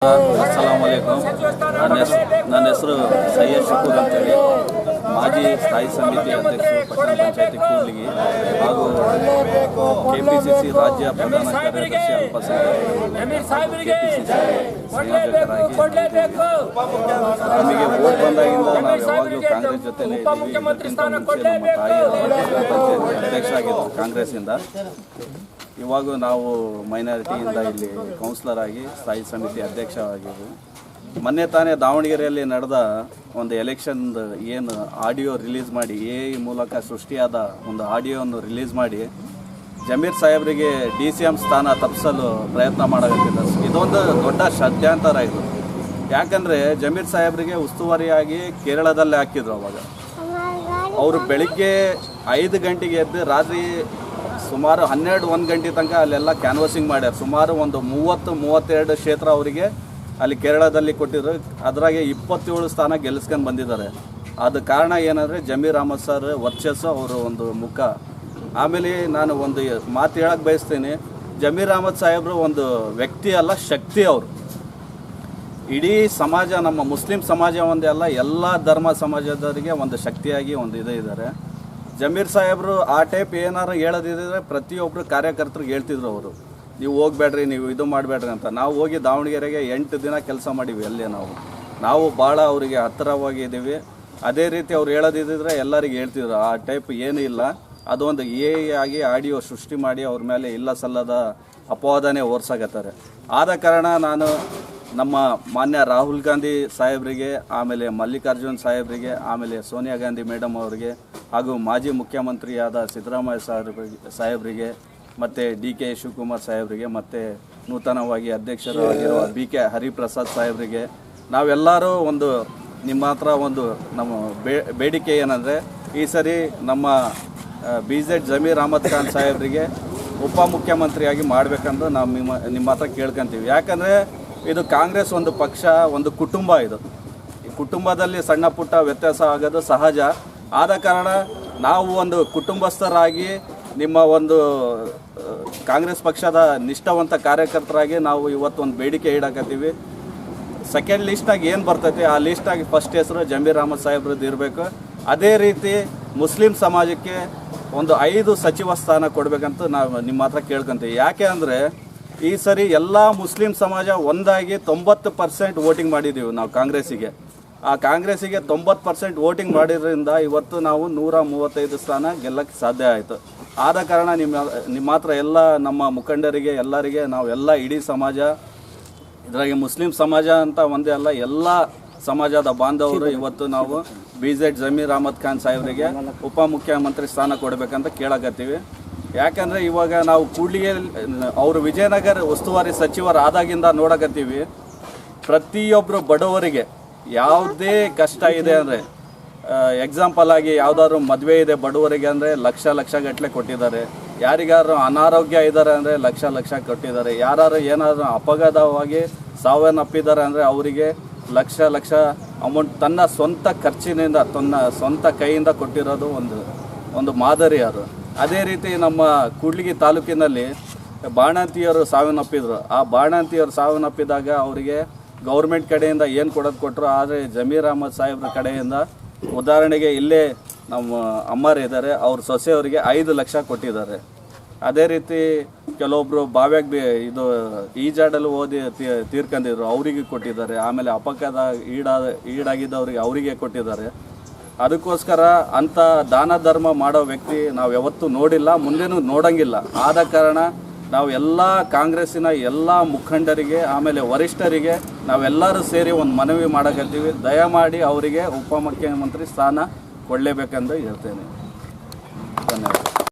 ಅಸ್ಸಲಾಮು ಅಲೈಕುಂ. ನನ್ನ ಹೆಸರು ಸೈಯದ್ ಶಕೂರ್ ಅಂತೇಳಿ, ಮಾಜಿ ಸ್ಥಾಯಿ ಸಮಿತಿ ಅಧ್ಯಕ್ಷರು ಪಟ್ಟಣ ಪಂಚಾಯತಿ ಕೂಡ್ಲಿಗಿ ಹಾಗೂ KPCC ರಾಜ್ಯ ಪ್ರಧಾನ ಕಾರ್ಯದರ್ಶಿ ಅಲ್ಪಸಂಖ್ಯಾತ KPCC ಸಂಯೋಜಕರಾಗಿ ನಮಗೆ ವೋಟ್ ಬಂದಾಗಿಂದ ನಾವು ಯಾವಾಗಲೂ ಕಾಂಗ್ರೆಸ್ ಜೊತೆಲೇ ಇದ್ದೀವಿ. ಇದಕ್ಕಿಂತ ಮುಂಚೆ ನಮ್ಮ ತಾಯಿ ಅಧ್ಯಕ್ಷ ಆಗಿದ್ದರು ಕಾಂಗ್ರೆಸ್ಸಿಂದ. ಇವಾಗ ನಾವು ಮೈನಾರಿಟಿಯಿಂದ ಇಲ್ಲಿ ಕೌನ್ಸಿಲರ್ ಆಗಿ ಸ್ಥಾಯಿ ಸಮಿತಿ ಅಧ್ಯಕ್ಷ ಆಗಿದ್ದು. ಮೊನ್ನೆ ತಾನೇ ದಾವಣಗೆರೆಯಲ್ಲಿ ನಡೆದ ಒಂದು ಎಲೆಕ್ಷನ್ ಏನು ಆಡಿಯೋ ರಿಲೀಸ್ ಮಾಡಿ AI ಮೂಲಕ ಸೃಷ್ಟಿಯಾದ ಒಂದು ಆಡಿಯೋವನ್ನು ರಿಲೀಸ್ ಮಾಡಿ ಜಮೀರ್ ಸಾಹೇಬರಿಗೆ DCM ಸ್ಥಾನ ತಪ್ಪಿಸಲು ಪ್ರಯತ್ನ ಮಾಡಬೇಕಿದ್ದಾರೆ. ಇದೊಂದು ದೊಡ್ಡ ಷಡ್ಯಂತರ ಇದು. ಯಾಕಂದರೆ ಜಮೀರ್ ಸಾಹೇಬರಿಗೆ ಉಸ್ತುವಾರಿಯಾಗಿ ಕೇರಳದಲ್ಲೇ ಹಾಕಿದ್ರು. ಅವಾಗ ಅವರು ಬೆಳಿಗ್ಗೆ 5 ಗಂಟೆಗೆ ಎದ್ದು ರಾತ್ರಿ ಸುಮಾರು 12-1 ಗಂಟೆ ತನಕ ಅಲ್ಲೆಲ್ಲ ಕ್ಯಾನ್ವಸಿಂಗ್ ಮಾಡ್ಯಾರ. ಸುಮಾರು ಒಂದು 30-32 ಕ್ಷೇತ್ರ ಅವರಿಗೆ ಅಲ್ಲಿ ಕೇರಳದಲ್ಲಿ ಕೊಟ್ಟಿದ್ರು. ಅದರಾಗೆ 27 ಸ್ಥಾನ ಗೆಲ್ಲಿಸ್ಕೊಂಡು ಬಂದಿದ್ದಾರೆ. ಅದು ಕಾರಣ ಏನಂದರೆ ಜಮೀರ್ ಅಹಮದ್ ಸರ್ ವರ್ಚಸ್ಸು, ಅವರು ಒಂದು ಮುಖ. ಆಮೇಲೆ ನಾನು ಒಂದು ಮಾತು ಹೇಳಕ್ಕೆ ಬಯಸ್ತೀನಿ, ಜಮೀರ್ ಅಹಮದ್ ಸಾಹೇಬರು ಒಂದು ವ್ಯಕ್ತಿ ಅಲ್ಲ, ಶಕ್ತಿ. ಅವರು ಇಡೀ ಸಮಾಜ, ನಮ್ಮ ಮುಸ್ಲಿಂ ಸಮಾಜ ಒಂದೇ ಅಲ್ಲ, ಎಲ್ಲ ಧರ್ಮ ಸಮಾಜದವರಿಗೆ ಒಂದು ಶಕ್ತಿಯಾಗಿ ಒಂದು ಇದ್ದಾರೆ. ಜಮೀರ್ ಸಾಹೇಬರು ಆ ಟೈಪ್ ಏನಾರು ಹೇಳೋದಿದ್ರೆ ಪ್ರತಿಯೊಬ್ಬರು ಕಾರ್ಯಕರ್ತರಿಗೆ ಹೇಳ್ತಿದ್ರು. ಅವರು ನೀವು ಹೋಗ್ಬೇಡ್ರಿ, ನೀವು ಇದು ಮಾಡಬೇಡ್ರಿ ಅಂತ. ನಾವು ಹೋಗಿ ದಾವಣಗೆರೆಗೆ 8 ದಿನ ಕೆಲಸ ಮಾಡೀವಿ. ಅಲ್ಲೇ ನಾವು ಭಾಳ ಅವರಿಗೆ ಹತ್ತಿರವಾಗಿದ್ದೀವಿ. ಅದೇ ರೀತಿ ಅವ್ರು ಹೇಳೋದಿದ್ರೆ ಎಲ್ಲರಿಗೆ ಹೇಳ್ತಿದ್ರು. ಆ ಟೈಪ್ ಏನೂ ಇಲ್ಲ. ಅದೊಂದು AI ಆಗಿ ಆಡಿಯೋ ಸೃಷ್ಟಿ ಮಾಡಿ ಅವ್ರ ಮೇಲೆ ಇಲ್ಲ ಸಲ್ಲದ ಅಪವಾದನೆ ಹೊರ್ಸಾಕತ್ತಾರೆ. ಆದ ಕಾರಣ ನಾನು ನಮ್ಮ ಮಾನ್ಯ ರಾಹುಲ್ ಗಾಂಧಿ ಸಾಹೇಬರಿಗೆ, ಆಮೇಲೆ ಮಲ್ಲಿಕಾರ್ಜುನ್ ಸಾಹೇಬರಿಗೆ, ಆಮೇಲೆ ಸೋನಿಯಾ ಗಾಂಧಿ ಮೇಡಮ್ ಅವರಿಗೆ, ಹಾಗೂ ಮಾಜಿ ಮುಖ್ಯಮಂತ್ರಿಯಾದ ಸಿದ್ದರಾಮಯ್ಯ ಸಾಹೇಬರಿಗೆ, ಮತ್ತು DK ಶಿವಕುಮಾರ್ ಸಾಹೇಬರಿಗೆ, ಮತ್ತು ನೂತನವಾಗಿ ಅಧ್ಯಕ್ಷರಾಗಿರುವ BK ಹರಿಪ್ರಸಾದ್ ಸಾಹೇಬರಿಗೆ, ನಾವೆಲ್ಲರೂ ಒಂದು ನಿಮ್ಮ ಹತ್ರ ಒಂದು ನಮ್ಮ ಬೇಡಿಕೆ ಏನಂದರೆ, ಈ ಸರಿ ನಮ್ಮ BZ ಜಮೀರ್ ಅಹಮದ್ ಖಾನ್ ಸಾಹೇಬರಿಗೆ ಉಪಮುಖ್ಯಮಂತ್ರಿಯಾಗಿ ಮಾಡಬೇಕಂದು ನಾವು ನಿಮ್ಮ ಹತ್ರ ಕೇಳ್ಕೊತೀವಿ. ಯಾಕಂದರೆ ಇದು ಕಾಂಗ್ರೆಸ್ ಒಂದು ಪಕ್ಷ, ಒಂದು ಕುಟುಂಬ. ಇದು ಈ ಕುಟುಂಬದಲ್ಲಿ ಸಣ್ಣ ಪುಟ್ಟ ವ್ಯತ್ಯಾಸ ಆಗೋದು ಸಹಜ. ಆದ ಕಾರಣ ನಾವು ಒಂದು ಕುಟುಂಬಸ್ಥರಾಗಿ ನಿಮ್ಮ ಒಂದು ಕಾಂಗ್ರೆಸ್ ಪಕ್ಷದ ನಿಷ್ಠಾವಂತ ಕಾರ್ಯಕರ್ತರಾಗಿ ನಾವು ಇವತ್ತು ಒಂದು ಬೇಡಿಕೆ ಇಡಕತ್ತೀವಿ. ಸೆಕೆಂಡ್ ಲಿಸ್ಟಾಗಿ ಏನು ಬರ್ತೈತಿ ಆ ಲಿಸ್ಟಾಗಿ ಫಸ್ಟ್ ಹೆಸರು ಜಮೀರ್ ಅಹಮದ್ ಸಾಹೇಬ್ರದ್ದು ಇರಬೇಕು. ಅದೇ ರೀತಿ ಮುಸ್ಲಿಂ ಸಮಾಜಕ್ಕೆ ಒಂದು 5 ಸಚಿವ ಸ್ಥಾನ ಕೊಡಬೇಕಂತ ನಾವು ನಿಮ್ಮ ಹತ್ರ ಕೇಳ್ಕೊತೀವಿ. ಯಾಕೆ ಅಂದರೆ ಈ ಸರಿ ಎಲ್ಲ ಮುಸ್ಲಿಂ ಸಮಾಜ ಒಂದಾಗಿ 90% ವೋಟಿಂಗ್ ಮಾಡಿದ್ದೀವಿ ನಾವು ಕಾಂಗ್ರೆಸ್ಸಿಗೆ. ಆ ಕಾಂಗ್ರೆಸ್ಸಿಗೆ 90% ವೋಟಿಂಗ್ ಮಾಡಿದ್ರಿಂದ ಇವತ್ತು ನಾವು 135 ಸ್ಥಾನ ಗೆಲ್ಲಕ್ಕೆ ಸಾಧ್ಯ ಆಯಿತು. ಆದ ಕಾರಣ ನಿಮ್ಮ ಹತ್ರ ಎಲ್ಲ ನಮ್ಮ ಮುಖಂಡರಿಗೆ, ಎಲ್ಲರಿಗೆ, ನಾವೆಲ್ಲ ಇಡೀ ಸಮಾಜ, ಇದರಾಗೆ ಮುಸ್ಲಿಂ ಸಮಾಜ ಅಂತ ಒಂದೇ ಅಲ್ಲ, ಎಲ್ಲ ಸಮಾಜದ ಬಾಂಧವರು ಇವತ್ತು ನಾವು BZ ಜಮೀರ್ ಅಹಮದ್ ಖಾನ್ ಸಾಹೇಬರಿಗೆ ಉಪಮುಖ್ಯಮಂತ್ರಿ ಸ್ಥಾನ ಕೊಡಬೇಕಂತ ಕೇಳಕತ್ತೀವಿ. ಯಾಕಂದರೆ ಇವಾಗ ನಾವು ಕೂಡ್ಲಿಗೆ ಅವರು ವಿಜಯನಗರ ಉಸ್ತುವಾರಿ ಸಚಿವರಾದಾಗಿಂದ ನೋಡಕತ್ತೀವಿ, ಪ್ರತಿಯೊಬ್ಬರು ಬಡವರಿಗೆ ಯಾವುದೇ ಕಷ್ಟ ಇದೆ ಅಂದರೆ, ಎಕ್ಸಾಂಪಲ್ ಆಗಿ ಯಾವುದಾದ್ರು ಮದುವೆ ಇದೆ ಬಡವರಿಗೆ ಅಂದರೆ ಲಕ್ಷ ಗಟ್ಟಲೆ ಕೊಟ್ಟಿದ್ದಾರೆ. ಯಾರಿಗಾರು ಅನಾರೋಗ್ಯ ಇದ್ದಾರೆ ಅಂದರೆ ಲಕ್ಷ ಕೊಟ್ಟಿದ್ದಾರೆ. ಯಾರು ಏನಾದರೂ ಅಪಘಾತವಾಗಿ ಸಾವನ್ನಪ್ಪಿದ್ದಾರೆ ಅಂದರೆ ಅವರಿಗೆ ಲಕ್ಷ ಅಮೌಂಟ್ ತನ್ನ ಸ್ವಂತ ಖರ್ಚಿನಿಂದ, ತನ್ನ ಸ್ವಂತ ಕೈಯಿಂದ ಕೊಟ್ಟಿರೋದು ಒಂದು ಮಾದರಿ ಅದು. ಅದೇ ರೀತಿ ನಮ್ಮ ಕೂಡ್ಲಿಗಿ ತಾಲೂಕಿನಲ್ಲಿ ಬಾಣಂತಿಯರು ಸಾವನ್ನಪ್ಪಿದ್ರು. ಆ ಬಾಣಂತಿಯರು ಸಾವನ್ನಪ್ಪಿದಾಗ ಅವರಿಗೆ ಗೌರ್ಮೆಂಟ್ ಕಡೆಯಿಂದ ಏನು ಕೊಟ್ಟರು. ಆದರೆ ಜಮೀರ್ ಅಹಮದ್ ಸಾಹೇಬ್ರ ಕಡೆಯಿಂದ, ಉದಾಹರಣೆಗೆ ಇಲ್ಲೇ ನಮ್ಮ ಅಮ್ಮರು ಇದ್ದಾರೆ, ಅವ್ರ ಸೊಸೆಯವರಿಗೆ 5 ಲಕ್ಷ ಕೊಟ್ಟಿದ್ದಾರೆ. ಅದೇ ರೀತಿ ಕೆಲವೊಬ್ಬರು ಬಾವ್ಯಾಗ ಇದು ಈಜಾಡಲು ಓದಿ ತೀರ್ಕೊಂಡಿದ್ರು, ಅವರಿಗೆ ಕೊಟ್ಟಿದ್ದಾರೆ. ಆಮೇಲೆ ಅಪಘಾತ ಈಡಾಗಿದ್ದವ್ರಿಗೆ ಅವರಿಗೆ ಕೊಟ್ಟಿದ್ದಾರೆ. ಅದಕ್ಕೋಸ್ಕರ ಅಂಥ ದಾನ ಧರ್ಮ ಮಾಡೋ ವ್ಯಕ್ತಿ ನಾವು ಯಾವತ್ತೂ ನೋಡಿಲ್ಲ, ಮುಂದೇನೂ ನೋಡೋಂಗಿಲ್ಲ. ಆದ ಕಾರಣ ನಾವು ಎಲ್ಲ ಕಾಂಗ್ರೆಸ್ಸಿನ ಎಲ್ಲ ಮುಖಂಡರಿಗೆ, ಆಮೇಲೆ ವರಿಷ್ಠರಿಗೆ ನಾವೆಲ್ಲರೂ ಸೇರಿ ಒಂದು ಮನವಿ ಮಾಡಕತ್ತೀವಿ. ದಯಮಾಡಿ ಅವರಿಗೆ ಉಪಮುಖ್ಯಮಂತ್ರಿ ಸ್ಥಾನ ಕೊಡಲೇಬೇಕೆಂದು ಹೇಳ್ತೇನೆ.